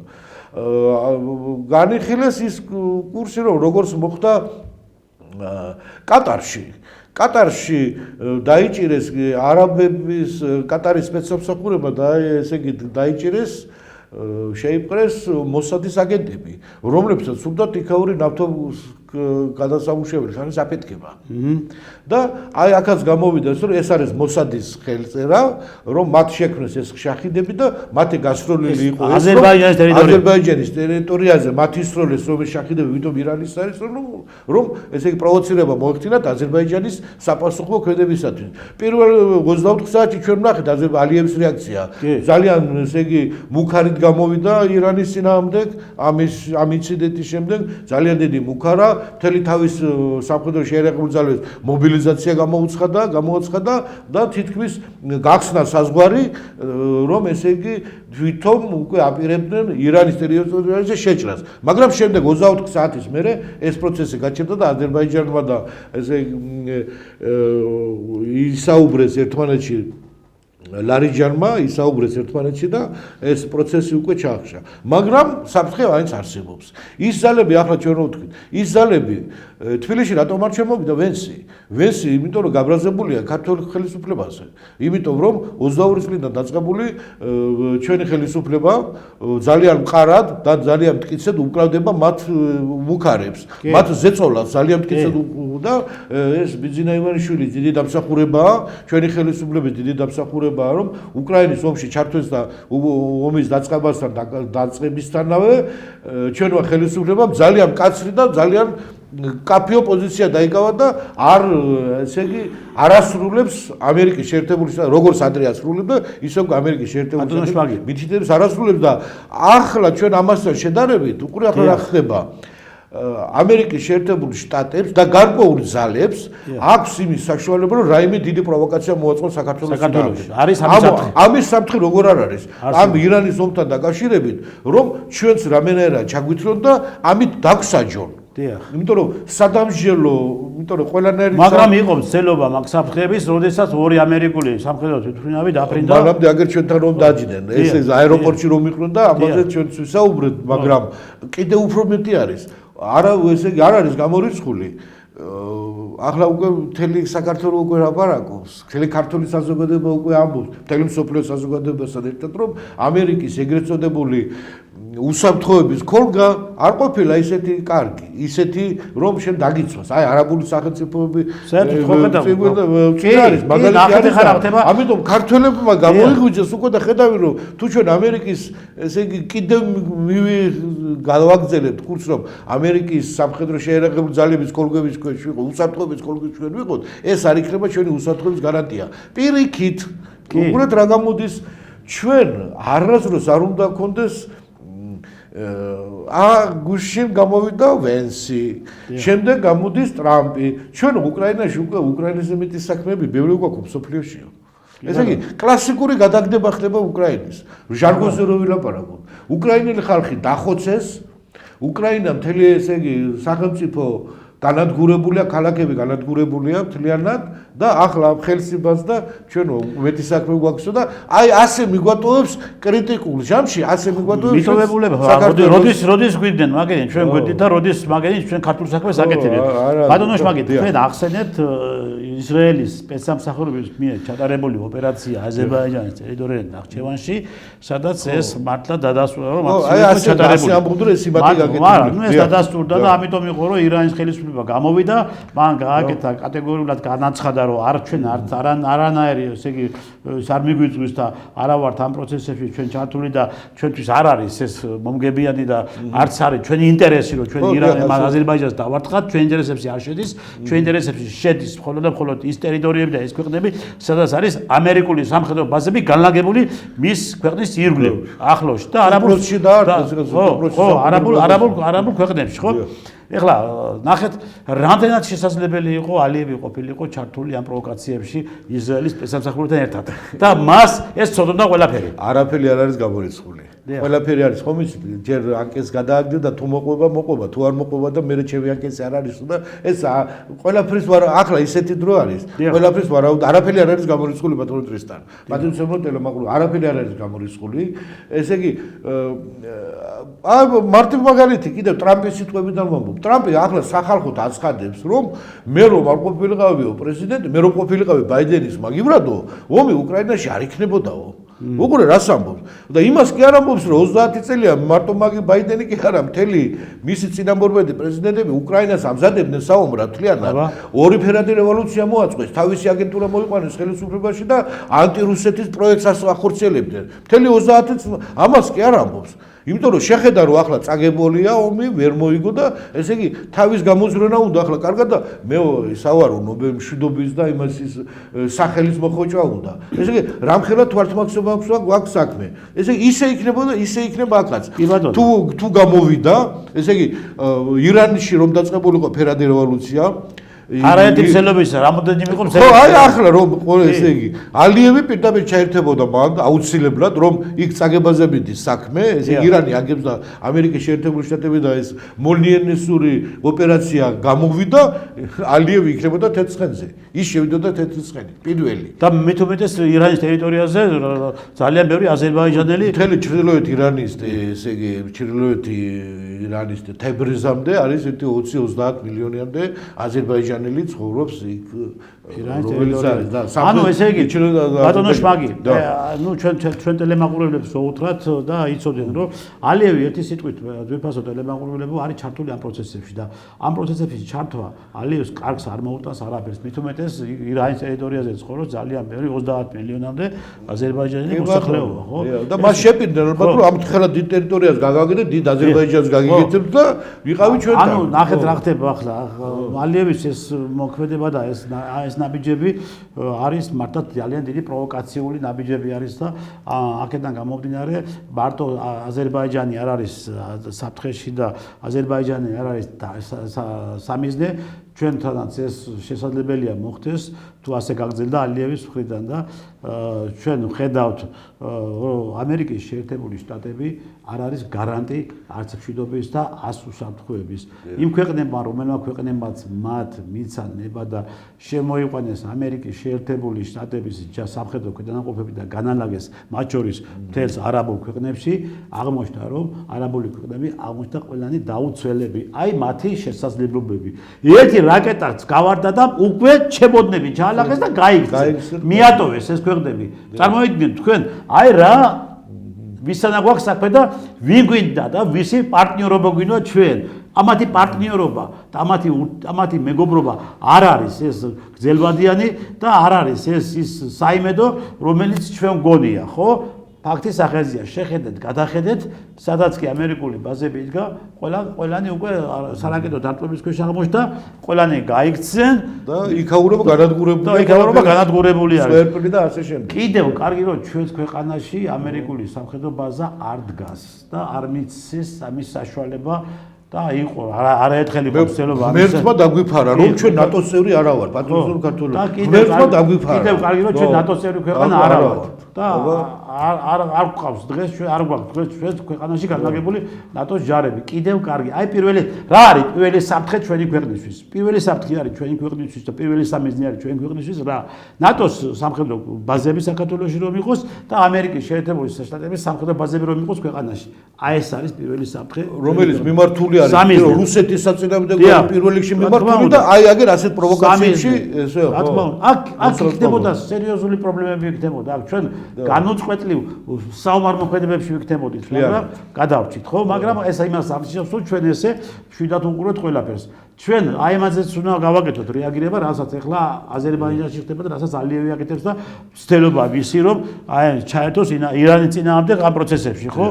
განიხილეს ის კურსი, რომ როგორც მოხდა კატარში დაიჭირეს არაბების კატარის სპეცსამსახურება და ესე იგი დაიჭირეს შეიპყრეს მოსადის აგენტები, რომლებსაც სურდათ იქაური ნავთობის გადასამუშავებელი ხანის აფეთქება. და აი აქაც გამოვიდა რომ ეს არის მოსადის ხელწერა, რომ მათ შექმნეს ეს შაჰიდები და მათი გასროლილი იყო აზერბაიჯანის ტერიტორიაზე მათ ისროლეს რომ ეს შაჰიდები ვიდრე ირანის არის რომ ესე იგი პროვოცირება მოეხდინათ აზერბაიჯანის საპასუხო ქმედებისათვის. პირველ 24 საათში ჩვენ ვნახეთ ალიევის რეაქცია. ძალიან ესე იგი მუქარით გამოვიდა ირანის წინააღმდეგ ამ ინციდენტის შემდეგ ძალიან დიდი მუქარა მთელი თავის სამხედრო შეიარაღებულ ძალებს მობილიზაცია გამოაცხადა და თითქმის გახსნა საზღვარი რომ ესე იგი თვითონ უკვე აპირებდნენ ირანის ტერიტორიაზე შეჭრას. მაგრამ შემდეგ 24 საათის მერე ეს პროცესი გაჩერდა და აზერბაიჯანმა და ესე ისაუბრეს ერთმანეთში ლარიჯანმა ისაუბრეს ერთმანეთში და ეს პროცესი უკვე ჩაახშა. მაგრამ საფრთხე მაინც არსებობს. ის ძალები ახლა ჩვენ რო ვთქვით, ის ძალები თბილისში რატომ არ შემოვიდა ვენსი, იმიტომ რომ გაბრაზებულია ქართული ხელისუფლებაზე. იმიტომ რომ 22 წლიდან დაწყებული ჩვენი ხელისუფლება ძალიან მყარად და ძალიან მტკიცედ უკრავდება მათ მუქარებს. მათ ზეწოლას ძალიან მტკიცედ და ეს ბიძინა ივანიშვილი დიდი დამსახურებაა, ჩვენი ხელისუფლების დიდი დამსახურებაა, რომ უკრაინის ომში ჩართვეს და ომის დაწყებასთან დაწყებისთანავე ჩვენმა ხელისუფლებამ ძალიან მკაცრი და ძალიან კაფეო პოზიცია დაიკავა და ესე იგი არასრულებს ამერიკის შეერთებული შტატები, როგორც ადრე ასრულებდა, ისე ამერიკის შეერთებული შტატები მითითებს არასრულებს და ახლა ჩვენ ამასთან შედარებით უკვე ახლა რა ხდება? ამერიკის შეერთებული შტატებს და გარკვეულ ძალებს აქვს იმის საშუალება, რომ რაიმე დიდი პროვოკაცია მოაწყოს საქართველოში. არის ამის საფრთხე როგორ არ არის? ამ ირანის ომთან დაკავშირებით, რომ ჩვენც რამენერა ჩაგვითრონ და ამით დაგვსაჯონ. იმიტომ რომ სადამსჯელო, იმიტომ რომ ყველანაირი მაგრამ იყო მცდელობა მაგ საფრთხეების, როდესაც ორი ამერიკული სამხედრო თვითმფრინავი დაფრინდა. მაგრამ აგერ ჩვენთან რომ დაჯდნენ, ეს აეროპორტში რომ იყვნენ და ამაზე ჩვენ ვისაუბრეთ, მაგრამ კიდე უფრო მეტი არის. ესე იგი არ არის გამორიცხული. ახლა უკვე მთელი საქართველო უკვე ლაპარაკობს, მთელი ქართული საზოგადოება უკვე ამბობს, მთელი მსოფლიო საზოგადოებასთან ერთად, რომ ამერიკის ეგრეთ წოდებული უსაფრთხოების ქოლგა არ ყოფილა ისეთი კარგი, ისეთი რომ შენ დაგიცვას. აი არაბული სახელმწიფოები ამიტომ ქართველებმა გამოიღვიძეს უკვე და ხედავენ რომ თუ ჩვენ ამერიკის ესე იგი კიდევ გავაგზავნებთ კურსს რომ ამერიკის სამხედრო შეიარაღებული ძალების ქოლგების ქვეშ ვიყოთ, უსაფრთხოების ქოლგების ქვეშ ვიყოთ, ეს არ იქნება ჩვენი უსაფრთხოების გარანტია. პირიქით, უბრალოდ რა გამოდის ჩვენ არასდროს არ უნდა გქონდეს გუშინ გამოვიდა ვენსი, შემდეგ გამოდის ტრამპი. ჩვენ უკრაინაში უკვე უკრაინაზე მეტი საქმეები ბევრი გვაქვს მსოფლიოშიო. ესე იგი კლასიკური გადაგდება ხდება უკრაინის. ჟარგონზე რო ვილაპარაკოთ. უკრაინელი ხალხი დახოცეს, უკრაინა მთელი ესე იგი სახელმწიფო განადგურებულია, ქალაქები განადგურებულია მთლიანად და ახლა ხელისებას და ჩვენ მეტი საქმე გვაქვსო და აი ასე მიგვატოვებს კრიტიკულ ჟამში, ასე მიგვატოვებს მიტოვებულება. როდის გვიდნენ მაგერინ ჩვენ გვიდით და როდის მაგერინ ჩვენ ქართულ საქმეს აკეთებთ. ბატონო შმაგით, თქვენ ახსენეთ ისრაელის სპეცსამსახურების მიერ ჩატარებული ოპერაცია აზერბაიჯანის ტერიტორიაზე ნახჩევანში, სადაც ეს მართლა დადასტურდა, რომ აი ასე ამბობდნენ ეს იმათი გაკეთებული. ეს დადასტურდა და ამიტომ იყო რომ ირანის ხელისუფლება გამოვიდა, მან გააკეთა კატეგორიულად განაცხადა რომ არ ჩვენ არანაირი ესე იგი არ მიგვიწვის და არა ვართ ამ პროცესებში ჩვენ ჩართული და ჩვენთვის არ არის ეს მომგებიანი და არც არის ჩვენი ინტერესი რომ ჩვენ აზერბაიჯანს დავარტყათ, ჩვენ ინტერესებში არ შედის, ჩვენ ინტერესებში შედის მხოლოდ ის ტერიტორიები და ეს ქვეყნები, სადაც არის ამერიკული სამხედრო ბაზები განლაგებული მის ქვეყნის ირგვლივ, ახლოში და არაბულ ქვეყნებში, ხო? ეხლა ნახეთ, რამდენად შესაძლებელი იყო ალიევი ყოფილიყო ჩართული ამ პროვოკაციებში ისრაელის სპეცსამსახურებთან ერთად და მას ეს ცოდოდა ყველაფერი. არაფერი არ არის გამორიცხული. ყველაფერი არის ხომ იცით, ჯერ ანკეტს გადააგდე და თუ მოყვება, თუ არ მოყვება და მე ჩემი ანკეტი არ არის და ეს ყველაფრის ვარ ახლა ისეთი დრო არის. ყველაფრის ვარაუდ არაფერი არ არის გამორიცხული ბატონო ტრისტან. პატრიციო ტელემაყურებელი არაფერი არ არის გამორიცხული. ესე იგი მარტივ მაგალითი კიდევ ტრამპის სიტყვებიდან ვამბობ. ტრამპი ახლა სახალხოდ აცხადებს, რომ მე რომ არ ყოფილიყავიო პრეზიდენტი, მე რომ ყოფილიყავი ბაიდენის მაგივრადო, ომი უკრაინაში არ იქნებოდაო. უყურე რას ამბობს და იმას კი არ ამბობს რომ 30 წელია მარტო მაგი ბაიდენი კი არა მთელი მისი წინამორბედი პრეზიდენტები უკრაინას ამზადებდნენ საომრად თლიანად ორი ფერადი რევოლუცია მოაწყვეს თავისი აგენტურა მოიყვანეს ხელისუფლებაში და ანტირუსეთის პროექტს ახორციელებდნენ მთელი 30 წელი ამას კი არ ამბობს იმიტომ რომ შეხედა რომ ახლა წაგებოლია ომი ვერ მოიგო და ესე იგი თავის გამოძვრენა უნდა ახლა კარგად და მე სავარო მშვიდობის და იმას ის სახელის მოხოჭვა უნდა ესე იგი რამხელა თვართმაქსობა აქვს საქმე ესე იგი ისე იქნებოდა ისე იქნება აქაც თუ გამოვიდა ესე იგი ირანში რომ დაწყებულიყო ფერადი რევოლუცია არაერთი მსელობის რამოდენიმე იყო ხო აი ახლა რომ ესე იგი ალიევი პირდაპირ ჩაერთებოდა მაგ აუცილებლად რომ იქ წაგებაზებიდი საქმე ესე ირანი აგებს და ამერიკის შეერთებული შტატები და ეს მოლნიენესური ოპერაცია გამოვიდა ალიევი იქნებოდა თეთრცხენზე ის შევიდოდა თეთრცხენი პირველი და მეთუმეტეს ირანის ტერიტორიაზე ძალიან ბევრი აზერბაიჯანელი მთელი ჩრდილოეთ ირანის ესე იგი ჩრდილოეთ ირანის თებრიზამდე არის 20-30 მილიონამდე აზერბაიჯანელი ცხოვრობს იქ რომელიც არის და ანუ ესე იგი ბატონო შმაგი ნუ ჩვენ ტელემაყურებლებს ვუთხრათ და იცოდნენ რომ ალიევი ერთი სიტყვით ძვირფასო ტელემაყურებლებო არის ჩართული ამ პროცესებში და ამ პროცესებში ჩართვა ალიევს კარგს არ მოუტანს არაფერს მით უმეტეს ირანის ტერიტორიაზე ცხოვრობს ძალიან ბევრი 30 მილიონამდე აზერბაიჯანელი მოსახლეობა ხო და მას შეპირდნენ ალბათ რომ ამ ხელა დიდ ტერიტორიას გაგაგდეთ დიდ აზერბაიჯანს გაგიგეთებთ და ვიყავი ჩვენთან ანუ ნახეთ რა ხდება ახლა ალიევის ეს მოქმედება და ეს ნაბიჯები არის მართლაც ძალიან დიდი პროვოკაციული ნაბიჯები არის და აქედან გამომდინარე მარტო აზერბაიჯანი არ არის საფრთხეში და აზერბაიჯანი არ არის სამიზნე ჩვენთანაც ეს შესაძლებელია მოხდეს თუ ასე გაგრძელდა ალიევის მხრიდან და ჩვენ ვხედავთ რომ ამერიკის შეერთებული შტატები არ არის გარანტი არც მშვიდობის და უსაფრთხოების იმ ქვეყნებმა რომელმა ქვეყნებმაც მათ მიცან ნება და შემოიყვანეს ამერიკის შეერთებული შტატების სამხედრო ქვედანაყოფები და განალაგეს მათ შორის მთელს არაბულ ქვეყნებში აღმოჩნდა რომ არაბული ქვეყნები აღმოჩნდა ყველანი დაუცველები აი მათი შესაძლებლობები ერთი რაკეტაც გავარდა და უკვე ჩემოდნები ჩაალახეს და გაიქცეს მიატოვეს ეს ქვეყნები წარმოიდგინეთ თქვენ აი რა ვისანა გვაქვს საქმე და ვინ გვინდა და ვისი პარტნიორობა გვინდა ჩვენ ამათი პარტნიორობა და ამათი მეგობრობა არ არის ეს გრძელვადიანი და არ არის ეს საიმედო რომელიც ჩვენ გონია ხო ფაქტის ახაზია შეხედეთ გადახედეთ სადაც კი ამერიკული ბაზები იდგა ყველანი უკვე სარაკეტო დარტყმების ქვეშ აღმოჩნდა ყველანი გაიქცნენ და იქაურობა განადგურებული არის სვერპლი და ასე შემდეგ კიდევ კარგი რომ ჩვენს ქვეყანაში ამერიკული სამხედრო ბაზა არ დგას და არ მიცეს ამის საშუალება და იყო არაერთხელ იყო ცდილობა მერცმა დაგვიფარა რომ ჩვენ ნატოს წევრი არა ვართ პატრიოტული ქართველები მერცმა დაგვიფარა კიდევ კარგი რომ ჩვენ ნატოს წევრი ქვეყანა არა ვართ და არ გვყავს დღეს ჩვენ არ გვაქვს დღეს ქვეყანაში განლაგებული ნატოს ჯარები კიდევ კარგი აი პირველი რა არის პირველი საფრთხე ჩვენი ქვეყნისთვის პირველი საფრთხე არის ჩვენი ქვეყნისთვის და პირველი სამიზნე არის ჩვენი ქვეყნისთვის რა ნატოს სამხედრო ბაზები საქართველოში რომ იყოს და ამერიკის შეერთებული შტატების სამხედრო ბაზები რომ იყოს ქვეყანაში აი ეს არის პირველი საფრთხე რომელიც მიმართული არის რუსეთის საწინააღმდეგო პირველ რიგში მიმართული და აი აგერ ასეთ პროვოკაციებში ესე რა თქმა უნდა აქ იქნებოდა სერიოზული პრობლემები იქნებოდა აქ ჩვენ განუწყვეტლივ საომარ მოქმედებებში ვიქნებოდით მაგრამ გადავრჩით ხო მაგრამ ეს იმას ამჩნევს რომ ჩვენ ესე შვიდად უყურეთ ყველაფერს ჩვენ აი ამაზეც უნდა გავაკეთოთ რეაგირება რასაც ახლა აზერბაიჯანში ხდება და რასაც ალიევი აკეთებს და ცდილობა ვიცი რომ აი ჩაერთოს ირანის წინააღმდეგ ამ პროცესებში ხო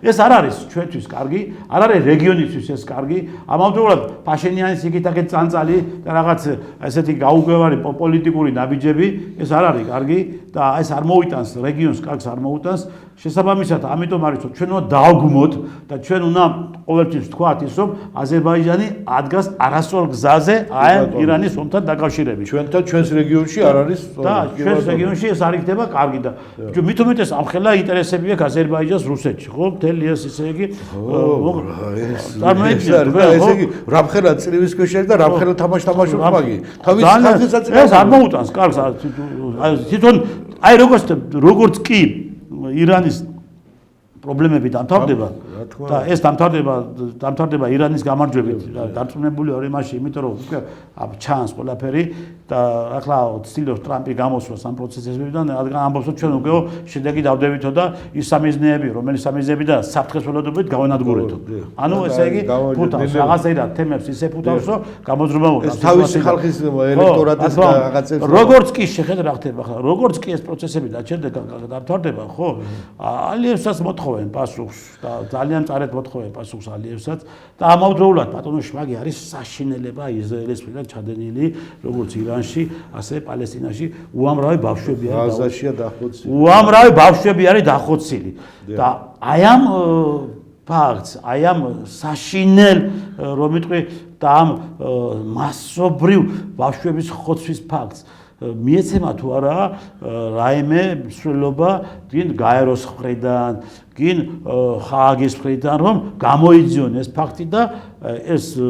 ეს არ არის ჩვენთვის კარგი არ არის რეგიონისთვის ეს კარგი ამავდროულად პაშინიანის იქით-აქეთ წანწალი და რაღაც ესეთი გაუგევარი პოლიტიკური ნაბიჯები ეს არ არის კარგი და ეს არ მოიტანს რეგიონს კარგს არ მოუტანს შესაბამისად, ამიტომ არის რომ ჩვენ უნდა დავგმოთ და ჩვენ უნდა ყოველთვის ვთქვათ ის რომ აზერბაიჯანი ადგას არასწორ გზაზე აი ირანის ომთან დაკავშირებით. ჩვენთან ჩვენს რეგიონში არ არის და ჩვენს რეგიონში ეს არ იქნება კარგი და მით უმეტეს ამხელა ინტერესები აქვს აზერბაიჯანს რუსეთში, ხო? მთელი ეს ისე იგი ესე იგი რამხელა წრივის ქვეშ არის და რამხელა თამაშობს მაგი. თავის ხალხისაც ეს არ მოუტანს კარგს თვითონ აი როგორც კი ირანის პრობლემები დამთავრდება და ეს დამთავრდება ირანის გამარჯვებით დარწმუნებული ვარ იმაში, იმიტომ რომ ჩანს ყველაფერი და ახლა ცდილობს ტრამპი გამოსვლას ამ პროცესებიდან, რადგან ამბობს რომ ჩვენ უკვე შედეგი დავდებითო და ის სამიზნეები, რომელიც სამიზნეები და საფრთხეს ველოდებით გავანადგურეთო. ანუ ესე იგი ფუტავს რაღაცა თემებს ისე ფუტავს, რომ გამოძრობა უნდა. ეს თავისი ხალხის ელექტორატის რაღაცებს როგორც კი შეხედა რა ხდება ახლა, როგორც კი ეს პროცესები დაჩერდება დამთავრდება, ხო? ალიევსაც მოთხოვენ პასუხს და ძალიან წარეთ მოთხოვენ პასუხს ალიევსაც და ამავდროულად ბატონო შვაგი არის საშინელება ისრაელის მხრიდან ჩადენილი როგორც ირანში, ასე პალესტინაში უამრავი ბავშვები არის გაზაშია დახოცილი. უამრავი ბავშვები არის დახოცილი და აი ამ ფაქტს, აი ამ საშინელ რომ ვიტყვი და ამ მასობრივ ბავშვების ხოცვის ფაქტს მიეცემა თუ არა რაიმე მსვლელობა გინ გაეროს მხრიდან, გინ ხააგის მხრიდან რომ გამოიძიონ ეს ფაქტი და ეს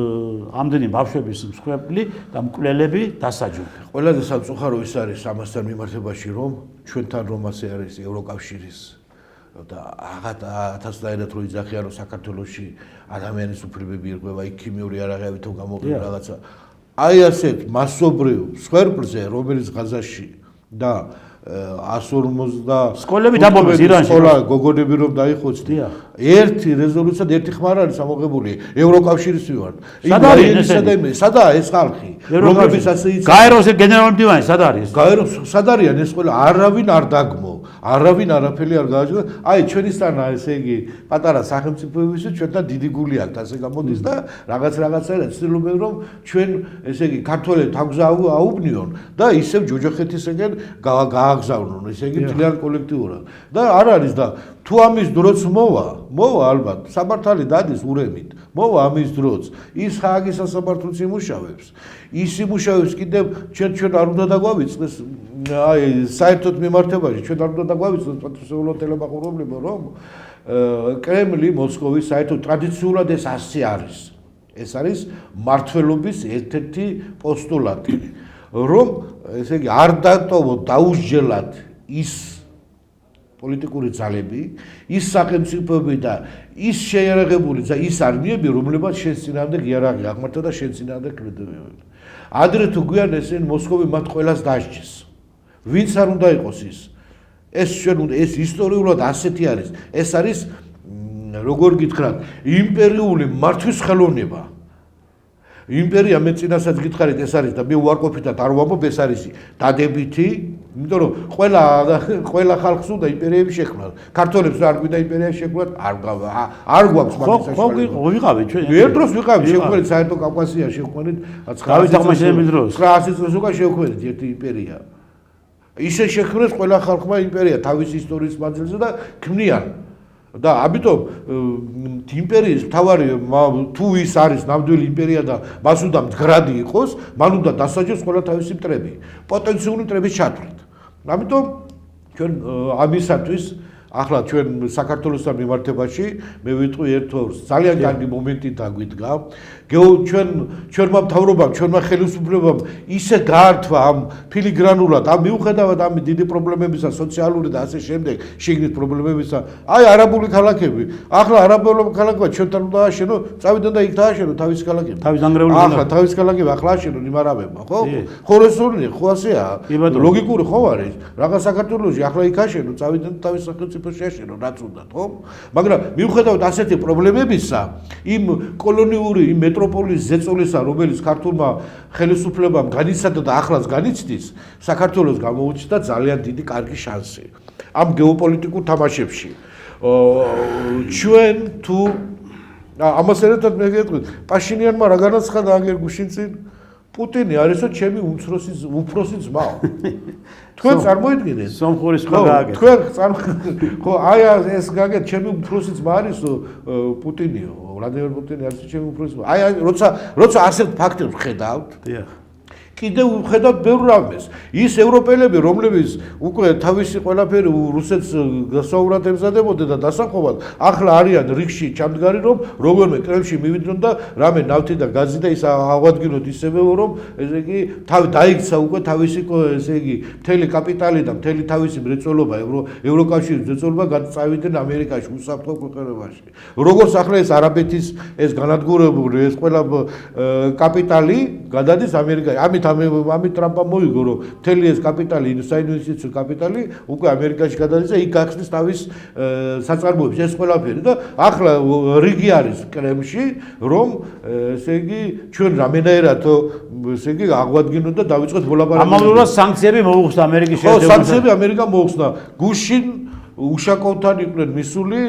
ამდენი ბავშვების მსხვერპლი და მკვლელები დასაჯონ. ყველაზე სამწუხარო ის არის ამასთან მიმართებაში რომ ჩვენთან რომ ასე არის ევროკავშირის და ათასდაერათ რო იძახიან რომ საქართველოში ადამიანის უფლებები ერგება იქ ქიმიური არაღები თუ გამოყენება რაღაცა აი ასეთ მასობრივ მსხვერპლზე რომელიც ღაზაში და 150 სკოლები დაბომბეს ირანში სკოლა გოგონები რომ დაიხოცდიან ერთი რეზოლუცია და ერთი ხმარ არის ამოღებული ევროკავშირის მიმართ სადაა ეს ხალხი რომლებიც ასე იცი გაეროს გენერალური მდივანი სად არის გაეროს სად არიან ეს ყველა არავინ არ დაგმო არავინ არაფერი არ გააჩნდა აი ჩვენისთანა ესე იგი პატარა სახელმწიფოების ჩვენთან დიდი გული აქვს ასე გამოდის და რაღაცა ცდილობენ რომ ჩვენ ესე იგი ქართველებს თავს აუბნიონ და ისევ ჯოჯოხეთისგან გააგზავნონ ესე იგი ძალიან კოლექტიურად და არ არის და თუ ამის დროც მოვა ალბათ სამართალი დადის ურემით მოვა ამის დროც ის ხააგის სასამართლოს იმუშავებს ის იმუშავებს კიდევ ჩვენ არ უნდა დაგვავიწყდეს აი საერთოდ მიმართებაში ჩვენ არ უნდა დაგვავიწყდეს პატრიოტულ ტელემაყურებლებმა რომ კრემლი მოსკოვის საერთოდ ტრადიციულად ეს ასე არის ეს არის მართლობის ერთ-ერთი პოსტულატი რომ ესე იგი არ დატოვოთ დაუსჯელად ის პოლიტიკური ძალები, ის სახელმწიფოები და ის შეიარაღებული და ის არმიები, რომლებაც შენ წინამდე იარაღი აღმართა და შენ წინამდე კრედიტებენ. ადრე თუ გვიან ესენ მოსკოვი მათ ყველას დასჯეს. ვინც არ უნდა იყოს ის. ეს ჩვენ უნდა ეს ისტორიულად ასეთი არის. ეს არის როგორ გითხრათ, იმპერიული მართვის ხელოვნება. იმპერია მე წინასაც გითხარით ეს არის და მე უარყოფითად არ ვამბობ ეს არის დადებითი იმიტომ რომ ყველა ხალხს უნდა იმპერიები შექმნას ქართველებს რა არ გვინდა იმპერია შექმნათ არ გვაქვს მაგის ხო ვიყავით ჩვენ ერთ დროს ვიყავით შექმნით საერთო კავკასია შექმნით 900 წელს 900 წელს უკან შექმნით ერთი იმპერია ისე შექმნეს ყველა ხალხმა იმპერია თავის ისტორიის მანძილზე და ქმნიან და ამიტომ იმპერიის მთავარი თუ ის არის ნამდვილი იმპერია და მას უნდა მდგრადი იყოს, მან უნდა დასაჯოს ყველა თავისი მტრები, პოტენციური მტრების ჩათვლით. ამიტომ ჩვენ ამისათვის ახლა ჩვენ საქართველოსთან მიმართებაში მე ვიტყვი ერთს ძალიან კარგი მომენტი დაგვიდგა. ჩვენმა მთავრობამ, ჩვენმა ხელისუფლებამ ისე გაართვა ამ ფილიგრანულად, ამ მიუხედავად ამ დიდი პრობლემებისა, სოციალური და ასე შემდეგ, შიგნით პრობლემებისა, აი არაბული ქალაქები, ახლა არაბული ქალაქები ჩვენთან უნდა აშენო, წავიდონ და იქ დააშენო თავის ქალაქები. თავის დანგრეული ახლა თავის ქალაქები ახლა აშენონ იმ არაბებმა, ხო? ხო რესურსი, ხო ასეა. ლოგიკური ხო არის? რაღაც საქართველოში ახლა იქ აშენო, წავიდონ და თავის სახელმწიფოში აშენო, რაც უნდა, ხო? მაგრამ მიუხედავად ასეთი პრობლემებისა, იმ კოლონიური იმ მეტროპოლის ზეწოლისა, რომელიც ქართულმა ხელისუფლებამ განიცადა და ახლაც განიცდის, საქართველოს გამოუჩნდა ძალიან დიდი კარგი შანსი ამ გეოპოლიტიკურ თამაშებში. ჩვენ თუ ამას ერთად მე გეტყვით, პაშინიანმა რა განაცხადა აგერ გუშინ წინ პუტინი არისო ჩემი უფროსი ძმაო. თქვენ წარმოიდგინეთ სომხური სხვა გააკეთეთ თქვენ ხო აი ეს გააკეთეთ ჩემი უფროსი ძმა არის პუტინიო ვლადიმერ პუტინი არის ჩემი უფროსი ძმა აი როცა ასეთ ფაქტებს ხედავთ დიახ კიდევ ვხედავთ ბევრ რამეს. ის ევროპელები, რომლებიც უკვე თავისი ყველაფერი რუსეთს გასაუბრად ემზადებოდნენ და დასახობად, ახლა არიან რიგში ჩამდგარი, რომ როგორმე კრემლში მივიდნენ და რამე ნავთი და გაზი და ის აღვადგინოთ ისევე, რომ ესე იგი თავი დაიქცა უკვე თავისი ესე იგი მთელი კაპიტალი და მთელი თავისი მრეწველობა ევროკავშირის მრეწველობა გადაწავიდნენ ამერიკაში, უსაფრთხო ქვეყნებაში. როგორც ახლა ეს არაბეთის ეს განადგურებული ეს ყველა კაპიტალი გადადის ამერიკაში. ამით ტრამპამ მოიგო რომ მთელი ეს კაპიტალი საინვესტიციო კაპიტალი უკვე ამერიკაში გადადის და იქ გახსნის თავის საწარმოებს ეს ყველაფერი და ახლა რიგი არის კრემლში რომ ესე იგი ჩვენ რამენაერად ესე იგი აღვადგინოთ და დავიწყოთ მოლაპარაკება ამავდროულად სანქციები მოუხსნა ამერიკის შეერთებულ სანქციები ამერიკამ მოუხსნა გუშინ უშაკოვთან იყვნენ მისული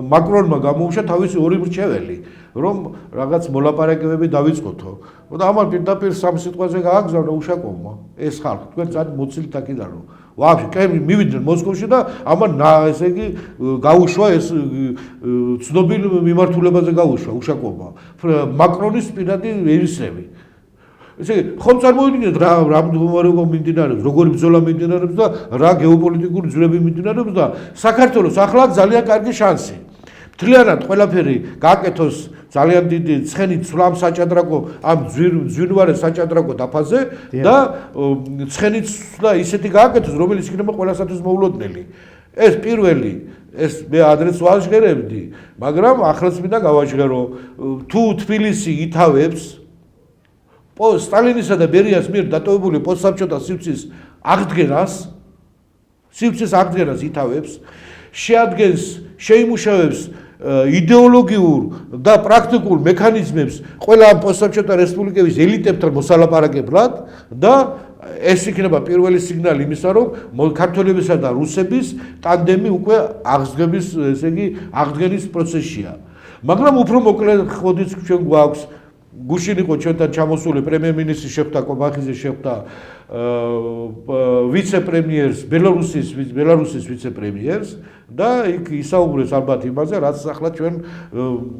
მაკრონმა გამოუშვა თავისი ორი მრჩეველი რომ რაღაც მოლაპარაკებები დავიწყოთო და ამან პირდაპირ სამ სიტყვაზე გააგზავნა უშაკოვმა ეს ხალხი თქვენ წად მოცილით აქედან რომ ვაფშე კრემლი მივიდნენ მოსკოვში და ამან ესე იგი გაუშვა ეს ცნობილ მიმართულებაზე გაუშვა უშაკოვმა მაკრონის პირადი ერისები ესე იგი ხომ წარმოიდგინეთ რა მდგომარეობა მიმდინარეობს როგორი ბრძოლა მიმდინარეობს და რა გეოპოლიტიკური ძვრები მიმდინარეობს და საქართველოს ახლა ძალიან კარგი შანსი მთლიანად ყველაფერი გააკეთოს ძალიან დიდი ცხენით სვლამ საჭადრაკო ამ ძვირვარე საჭადრაკო დაფაზე და ცხენით სვლა ისეთი გააკეთოს რომელიც იქნება ყველასათვის მოულოდნელი ეს პირველი ეს მე ადრეც ვაჟღერებდი მაგრამ ახლაც მინდა გავაჟღერო თუ თბილისი ითავებს სტალინისა და ბერიას მიერ დატოვებული პოსტსაბჭოთა სივრცის აღდგენას ითავებს შეადგენს შეიმუშავებს იდეოლოგიურ და პრაქტიკულ მექანიზმებს ყველა პოსტსაბჭოთა რესპუბლიკების ელიტებთან მოსალაპარაკებლად და ეს იქნება პირველი სიგნალი იმისა რომ ქართველებისა და რუსების ტანდემი უკვე აღდგენის ესე იგი აღდგენის პროცესშია მაგრამ უფრო მოკლე ხოდიც ჩვენ გვაქვს გუშინ იყო ჩვენთან ჩამოსული პრემიერ-მინისტრი შეხვდა კობახიძე შეხვდა ვიცე-პრემიერს ბელარუსის ვიცე-პრემიერს და იქ ისაუბრეს ალბათ იმაზე რაც ახლა ჩვენ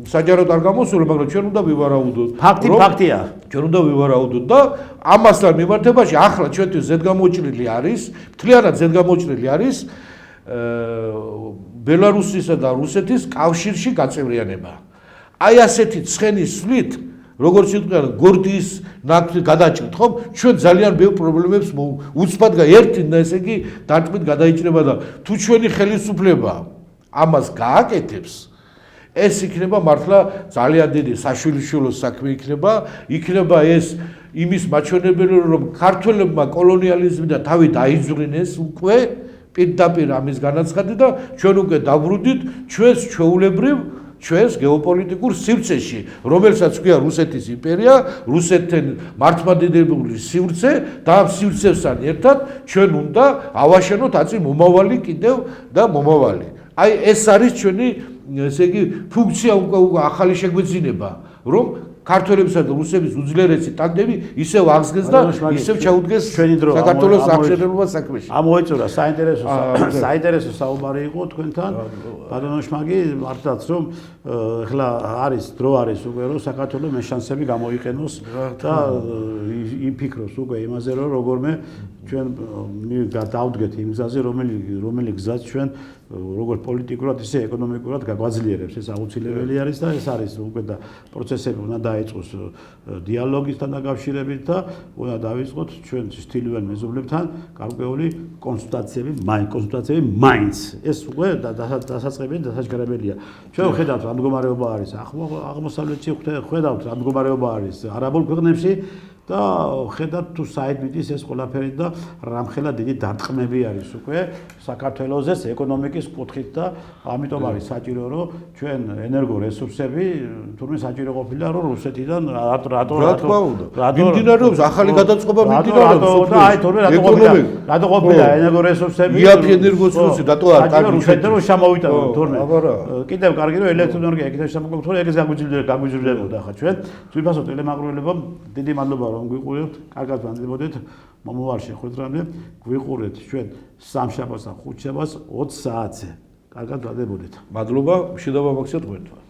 საჯაროდ არ გამოსულა მაგრამ ჩვენ უნდა ვივარაუდოთ ფაქტია ჩვენ უნდა ვივარაუდოთ და ამასთან მიმართებაში ახლა ჩვენთვის ზედგამოჭრილი არის მთლიანად ზედგამოჭრილი არის ბელარუსისა და რუსეთის კავშირში გაწევრიანება აი ასეთი ცხენის სვლით როგორც იყვნენ გორდიის ნაკვთი გადაჭრით ხომ ჩვენ ძალიან ბევრ პრობლემებს უცბად ერთი და ესე იგი დარტყმით გადაიჭრება და თუ ჩვენი ხელისუფლება ამას გააკეთებს ეს იქნება მართლა ძალიან დიდი საშვილიშვილო საქმე იქნება ეს იმის მაჩვენებელი რომ ქართველებმა კოლონიალიზმიდან თავი დაიძვრინეს უკვე პირდაპირ ამის განაცხადი და ჩვენ უკვე დაბრუნდით ჩვენს ჩვეულებრივ ჩვენს გეოპოლიტიკურ სივრცეში, რომელსაც ქვია რუსეთის იმპერია, რუსეთთან მართლმადიდებელი სივრცე და ამ სივრცესთან ერთად ჩვენ უნდა ავაშენოთ აწი მომავალი კიდევ და მომავალი. აი ეს არის ჩვენი ესე იგი ფუნქცია უკვე ახალი შეგვეძინება, რომ ქართველებსა და რუსების უძლიერესი ტანდემი ისევ აღსდგეს და ისევ ჩაუდგეს საქართველოს აღშენებულ საქმეში. ამოეწურა საინტერესო საუბარი იყო თქვენთან ბატონო შმაგი მართლაც რომ ეხლა დრო არის უკვე რომ საქართველოს მე შანსები გამოიყენოს და იფიქროს უკვე იმაზე რომ როგორმე ჩვენ დავდგეთ იმ გზაზე რომელი გზაც ჩვენ როგორც პოლიტიკურად ისე ეკონომიკურად გაგვაძლიერებს ეს აუცილებელი არის და ეს არის უკვე და პროცესები უნდა დაიწყოს დიალოგისთან დაკავშირებით და უნდა დავიწყოთ ჩვენ სტილივენ მეზობლებთან გარკვეული კონსულტაციები მაინც ეს უკვე დასაწყებია დასაჯგრებელია ჩვენ ხედავთ რა მდგომარეობა არის აღმოსავლეთში ხედავთ რა მდგომარეობა არის არაბულ ქვეყნებში და ხედავთ თუ საერთოდ ეს ყველაფერი და რამხელა დიდი დარტყმები არის უკვე საქართველოს ეკონომიკის კუთხით და ამიტომ არის საჭირო რომ ჩვენ ენერგო რესურსები თურმე საჭირო ყოფილა რომ რუსეთიდან რატო მიმდინარეობს ახალი გადაწყობა მიმდინარეობს და აი თურმე რატო ყოფილა ენერგო რესურსები იაფი ენერგორესურსი რატო არ კარგი ჩვენ რომ შემოვიტანოთ თურმე კიდევ კარგი რომ ელექტროენერგია კიდევ შემოგვიყვება ეგეც გაგვიძლებოდა ხა ჩვენ თვითფასო ტელემაგროვებამ დიდი მადლობა რომ გვიყურებთ კარგად ვანდებოდეთ მომავალ შეხვედრამდე გვიყურეთ ჩვენ სამშაბათს და ხუთშაბათს 20 საათზე. კარგად დადებოდეთ. მადლობა, მშვიდობა მოგცეთ ღმერთმა.